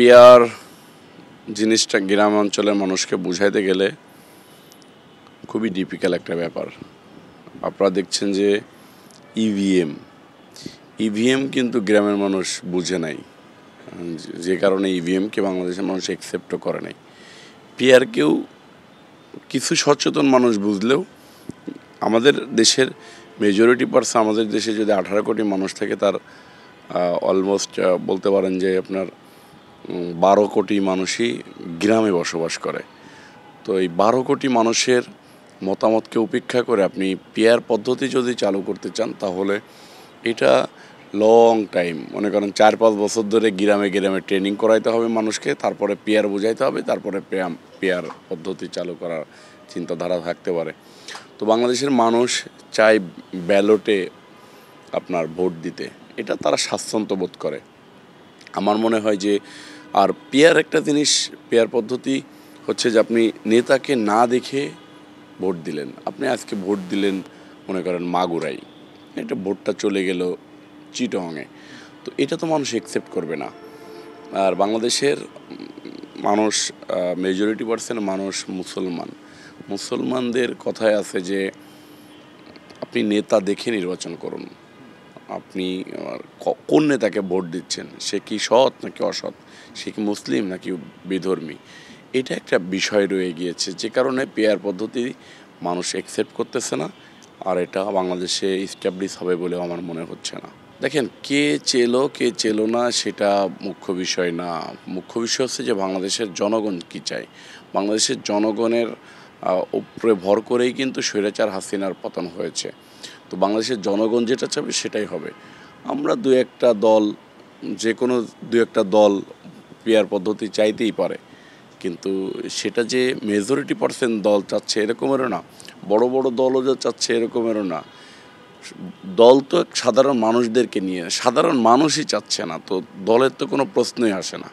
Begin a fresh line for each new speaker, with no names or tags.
Peer জিনিসটা গ্রাম অঞ্চলের মানুষকে বুঝাইতে গেলে খুবই ডিফিকাল্ট একটা ব্যাপার। আপনারা দেখছেন যে ইভিএম কিন্তু গ্রামের মানুষ বুঝে নাই, যে কারণে ইভিএমকে বাংলাদেশের মানুষ অ্যাকসেপ্টও করে নাই। পিয়ারকেও কিছু সচেতন মানুষ বুঝলেও আমাদের দেশের মেজরিটি পার্সেন্ট, আমাদের দেশে যদি 18 কোটি মানুষ থাকে, তার অলমোস্ট বলতে পারেন যে আপনার 12 কোটি মানুষই গ্রামে বসবাস করে। তো এই 12 কোটি মানুষের মতামতকে উপেক্ষা করে আপনি পিয়ার পদ্ধতি যদি চালু করতে চান, তাহলে এটা লং টাইম, মনে করেন 4-5 বছর ধরে গ্রামে গ্রামে ট্রেনিং করাইতে হবে মানুষকে, তারপরে পিয়ার বোঝাইতে হবে, তারপরে পিয়ার পদ্ধতি চালু করার চিন্তাধারা থাকতে পারে। তো বাংলাদেশের মানুষ চায় ব্যালটে আপনার ভোট দিতে, এটা তারা স্বাচ্ছন্দ্য বোধ করে। আমার মনে হয় যে আর পিয়ার একটা জিনিস, পিয়ার পদ্ধতি হচ্ছে যে আপনি নেতাকে না দেখে ভোট দিলেন। আপনি আজকে ভোট দিলেন মনে করেন মাগুরাই, এটা ভোটটা চলে গেল চিটংয়ে, তো এটা তো মানুষ অ্যাকসেপ্ট করবে না। আর বাংলাদেশের মানুষ মেজরিটি পার্সেন্ট মানুষ মুসলমানদের কথায় আছে যে আপনি নেতা দেখে নির্বাচন করুন। আপনি কোন নেতাকে ভোট দিচ্ছেন, সে কি সৎ নাকি অসৎ, সে কি মুসলিম নাকি বিধর্মী, এটা একটা বিষয় রয়ে গিয়েছে, যে কারণে পেয়ার পদ্ধতি মানুষ অ্যাকসেপ্ট করতেছে না। আর এটা বাংলাদেশে এস্টাবলিশ হবে বলেও আমার মনে হচ্ছে না। দেখেন, কে চেলো না সেটা মুখ্য বিষয় না। মুখ্য বিষয় হচ্ছে যে বাংলাদেশের জনগণ কী চায়। বাংলাদেশের জনগণের উপরে ভর করেই কিন্তু স্বৈরাচার হাসিনার পতন হয়েছে। তো বাংলাদেশের জনগণ যেটা চাবে সেটাই হবে। আমরা যে কোনো দু একটা দল পিয়ার পদ্ধতি চাইতেই পারে, কিন্তু সেটা যে মেজরিটি পার্সেন্ট দল চাচ্ছে এরকমেরও না, বড় বড় দলও যে চাচ্ছে এরকমেরও না। দল তো সাধারণ মানুষদেরকে নিয়ে, সাধারণ মানুষই চাচ্ছে না, তো দলের তো কোনো প্রশ্নই আসে না।